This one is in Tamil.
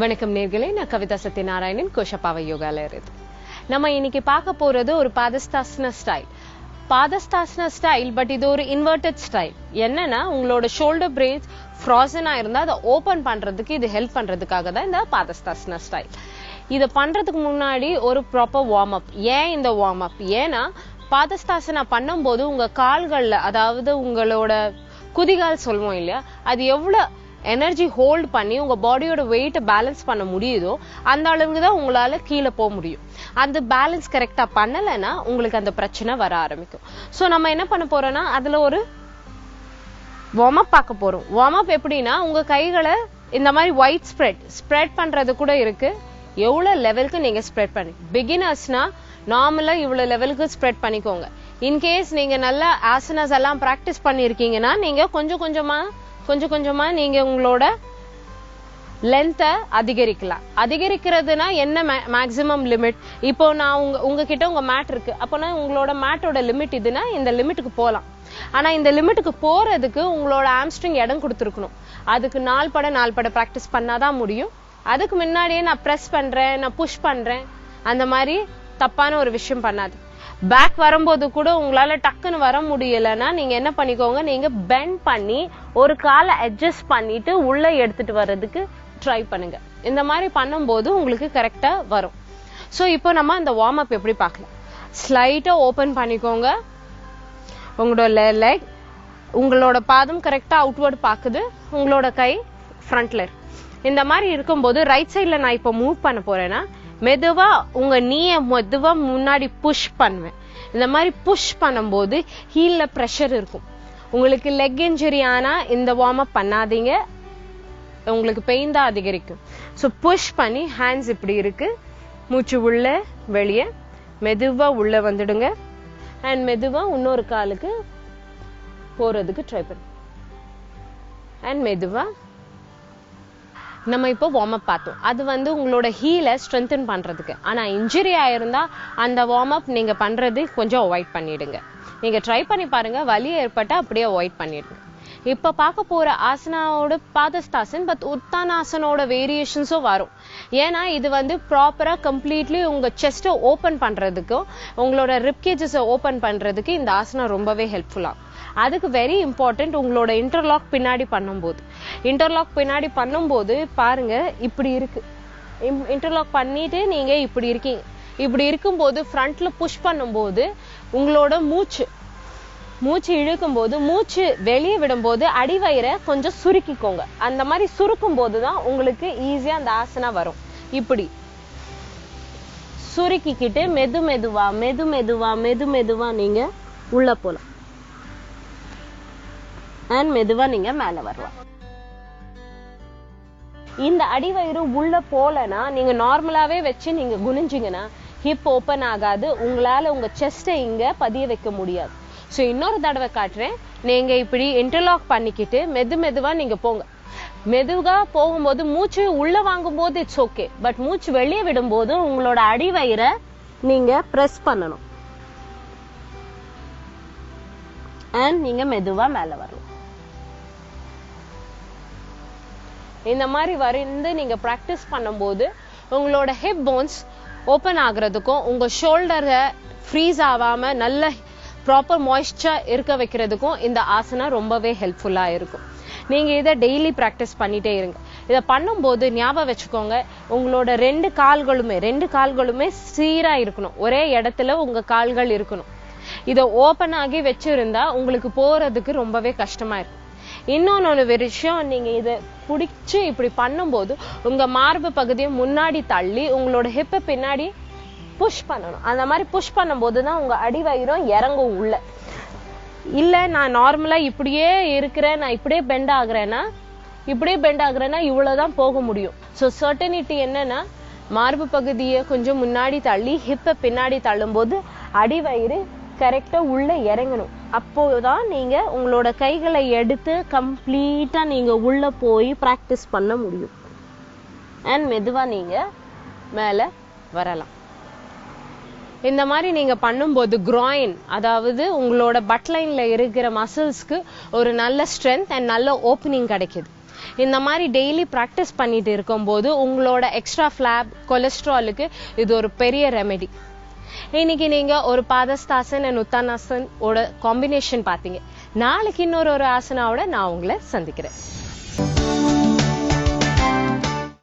வணக்கம் நேர்களே, நான் கவிதா சத்யநாராயணன், கோஷப்பாவை யோகால இருந்து. நம்ம இன்னைக்கு பார்க்க போறது ஒரு பாதஸ்தாசன ஸ்டைல். பாதஸ்தாசன ஸ்டைல், பட் இது ஒரு இன்வெர்டட் ஸ்டைல். என்னன்னா, உங்களோட ஷோல்டர் பிளேட்ஸ் ஃப்ராசனா இருந்தா அதை ஓபன் பண்றதுக்கு இது ஹெல்ப் பண்றதுக்காக தான் இந்த பாதஸ்தாசன ஸ்டைல். இதை பண்றதுக்கு முன்னாடி ஒரு ப்ராப்பர் வார்ம் அப். ஏன் இந்த வார்ம் அப்? ஏன்னா பாதஸ்தாசனா பண்ணும்போது உங்க கால்கள்ல, அதாவது உங்களோட குதிகால் சொல்லுவோம் இல்லையா, அது எவ்வளவு எனர்ஜி ஹோல்ட் பண்ணி உங்க பாடியோட வெயிட் பேலன்ஸ் பண்ண முடியுதோ அந்த அளவுக்கு தான் உங்களால கீழே போக முடியும். அந்த பேலன்ஸ் கரெக்டா பண்ணலைன்னா உங்களுக்கு அந்த பிரச்சனை வர ஆரம்பிக்கும். சோ நம்ம என்ன பண்ண போறோம்னா, அதுல ஒரு வார்ம் அப் பார்க்க போறோம். வார்ம் அப் எப்படின்னா, உங்க கைகளை இந்த மாதிரி ஒயிட் ஸ்ப்ரெட் பண்றது கூட இருக்கு. எவ்வளவு லெவலுக்கு நீங்க ஸ்ப்ரெட் பண்ணி, பிகினர்ஸ்னா நார்மலா இவ்வளவு லெவலுக்கு ஸ்ப்ரெட் பண்ணிக்கோங்க. இன்கேஸ் நீங்க நல்ல ஆசனாஸ் எல்லாம் பிராக்டிஸ் பண்ணிருக்கீங்கன்னா நீங்க கொஞ்சம் கொஞ்சமா நீங்க உங்களோட லென்த்தை அதிகரிக்கலாம். அதிகரிக்கிறதுனா என்ன மேக்ஸிமம் லிமிட்? இப்போ நான் உங்ககிட்ட உங்க மேட் இருக்கு, அப்போனா உங்களோட மேட்டோட லிமிட் இதுனா இந்த லிமிட்டுக்கு போகலாம். ஆனா இந்த லிமிட்டுக்கு போறதுக்கு உங்களோட ஆம்ஸ்ட்ரிங் இடம் கொடுத்துருக்கணும். அதுக்கு நாள் பட பிராக்டிஸ் பண்ணாதான் முடியும். அதுக்கு முன்னாடியே நான் ப்ரெஸ் பண்றேன், நான் புஷ் பண்றேன், அந்த மாதிரி தப்பான ஒரு விஷயம் பண்ணாது. பேக் வரும்போது கூட உங்களால டக்குன்னு வர முடியலன்னா நீங்க என்ன பண்ணிக்கோங்க, நீங்க பெண்ட் பண்ணி ஒரு காலை அட்ஜஸ்ட் பண்ணிட்டு உள்ள எடுத்துட்டு வர்றதுக்கு ட்ரை பண்ணுங்க. இந்த மாதிரி பண்ணும்போது உங்களுக்கு கரெக்டா வரும். சோ இப்போ நம்ம அந்த வார்ம் அப் எப்படி பார்க்கலாம். ஸ்லைட்டா ஓபன் பண்ணிக்கோங்க. உங்களோட லெக், உங்களோட பாதம் கரெக்டா அவுட்வர்ட் பாக்குது, உங்களோட கை ஃப்ரண்ட்ல. இந்த மாதிரி இருக்கும்போது ரைட் சைட்ல நான் இப்போ மூவ் பண்ண போறேன்னா மெதுவா உங்க நீய மெதுவா முன்னாடி புஷ் பண்ணுவேன். இந்த மாதிரி புஷ் பண்ணும்போது ஹீல்ல பிரஷர் இருக்கும். உங்களுக்கு லெக் இன்ஜுரி ஆனா இந்த வார்ம் அப் பண்ணாதீங்க, உங்களுக்கு பெயின் தான் அதிகரிக்கும். ஸோ புஷ் பண்ணி ஹேண்ட்ஸ் இப்படி இருக்கு, மூச்சு உள்ள வெளியே மெதுவா உள்ள வந்துடுங்க. அண்ட் மெதுவா இன்னொரு காலுக்கு போறதுக்கு ட்ரை பண்ணு. அண்ட் மெதுவா நம்ம இப்போ வார்ம் அப் பார்த்தோம். அது உங்களோட ஹீலை ஸ்ட்ரென்தன் பண்றதுக்கு. ஆனா இன்ஜுரி ஆயிருந்தா அந்த வார்ம் அப் நீங்க பண்றது கொஞ்சம் அவாய்ட் பண்ணிடுங்க. நீங்க ட்ரை பண்ணி பாருங்க, வலி ஏற்பட்டா அப்படியே அவாய்ட் பண்ணிடுங்க. இப்ப பார்க்க போற ஆசனாவோட பாதஸ்தாசன், பட் உத்தானாசனோட வேரியேஷன்ஸும் வரும். ஏன்னா இது ப்ராப்பரா கம்ப்ளீட்லி உங்க செஸ்ட ஓபன் பண்றதுக்கும் உங்களோட ரிப்கேஜஸ் ஓபன் பண்றதுக்கு இந்த ஆசனம் ரொம்பவே ஹெல்ப்ஃபுல்லா. அதுக்கு வெரி இம்பார்ட்டன்ட் உங்களோட இன்டர்லாக் பின்னாடி பண்ணும்போது பாருங்க இப்படி இருக்கு. இன்டர்லாக் பண்ணிட்டு நீங்க இப்படி இருக்கீங்க. இப்படி இருக்கும்போது ஃப்ரண்ட்ல புஷ் பண்ணும்போது உங்களோட மூச்சு இழுக்கும் போது, மூச்சு வெளியே விடும்போது அடிவயிறை கொஞ்சம் சுருக்கிக்கோங்க. அந்த மாதிரி சுருக்கும் போதுதான் உங்களுக்கு ஈஸியா அந்த ஆசனா வரும். இப்படி சுருக்கிக்கிட்டு மெதுமெதுவா நீங்க உள்ள போலாம். அண்ட் மெதுவா நீங்க மேல வரலாம். இந்த அடிவயிறு உள்ள போலனா நீங்க நார்மலாவே வச்சு நீங்க குனிஞ்சிங்கன்னா ஹிப் ஓபன் ஆகாது. உங்களால உங்க செஸ்ட இங்க பதிய வைக்க முடியாது. சோ இன்னொரு தடவை காட்டுறேன். நீங்க இப்படி இன்டர்லாக் பண்ணிக்கிட்டு மெதுவா நீங்க போங்க. மெதுவா போகும்போது மூச்சு உள்ள வாங்கும் போது இட்ஸ் ஓகே, பட் மூச்சு வெளியே விடும் போது உங்களோட அடிவயிறை நீங்க பிரஸ் பண்ணணும். அண்ட் நீங்க மெதுவா மேல வரலாம். இந்த மாதிரி நீங்க பிராக்டிஸ் பண்ணும்போது உங்களோட ஹிப் போன்ஸ் ஓபன் ஆகுறதுக்கும் உங்க ஷோல்டரை ஃப்ரீஸ் ஆகாம நல்ல ப்ராப்பர் மாய்ஸ்சர் இருக்க வைக்கிறதுக்கும் இந்த ஆசனா ரொம்பவே ஹெல்ப்ஃபுல்லா இருக்கும். நீங்க இதை டெய்லி பிராக்டிஸ் பண்ணிட்டே இருங்க. இதை பண்ணும்போது ஞாபகம் வச்சுக்கோங்க, உங்களோட ரெண்டு கால்களுமே சீரா இருக்கணும். ஒரே இடத்துல உங்க கால்கள் இருக்கணும். இதை ஓபன் ஆகி வச்சிருந்தா உங்களுக்கு போறதுக்கு ரொம்பவே கஷ்டமா இருக்கும். இன்னொன்னு விஷயம், நீங்க இதை பிடிச்சு இப்படி பண்ணும்போது உங்க மார்பு பகுதியை முன்னாடி தள்ளி உங்களோட ஹிப்பை பின்னாடி புஷ் பண்ணணும். அந்த மாதிரி புஷ் பண்ணும்போதுதான் உங்க அடிவயிறும் இறங்கும் உள்ள. இல்ல நான் நார்மலா இப்படியே இருக்கிறேன், நான் இப்படியே பெண்ட் ஆகுறேன்னா இவ்வளவுதான் போக முடியும். சோ சர்டனிட்டி என்னன்னா, மார்பு பகுதியை கொஞ்சம் முன்னாடி தள்ளி ஹிப்பை பின்னாடி தள்ளும் போது அடிவயிறு கரெக்டா உள்ள இறங்கணும். அப்போதான் நீங்க உங்களோட கைகளை எடுத்து கம்ப்ளீட்டா நீங்க உள்ள போய் பிராக்டிஸ் பண்ண முடியும். அண்ட் மெதுவா நீங்க மேல வரலாம். இந்த மாதிரி நீங்க பண்ணும்போது groin, அதாவது உங்களோட பட் லைன்ல இருக்கிற மசில்ஸ்க்கு ஒரு நல்ல ஸ்ட்ரென்த் அண்ட் நல்ல ஓப்பனிங் கிடைக்குது. இந்த மாதிரி டெய்லி ப்ராக்டிஸ் பண்ணிட்டு இருக்கும்போது உங்களோட எக்ஸ்ட்ரா ஃபிளாப் கொலஸ்ட்ராலுக்கு இது ஒரு பெரிய ரெமெடி. இன்னைக்கு நீங்க ஒரு பாதஸ்தாசன் அண்ட் உத்தானாசன் ஓட காம்பினேஷன் பாத்தீங்க. நாளைக்கு இன்னொரு ஆசனாவோட நான் உங்களை சந்திக்கிறேன்.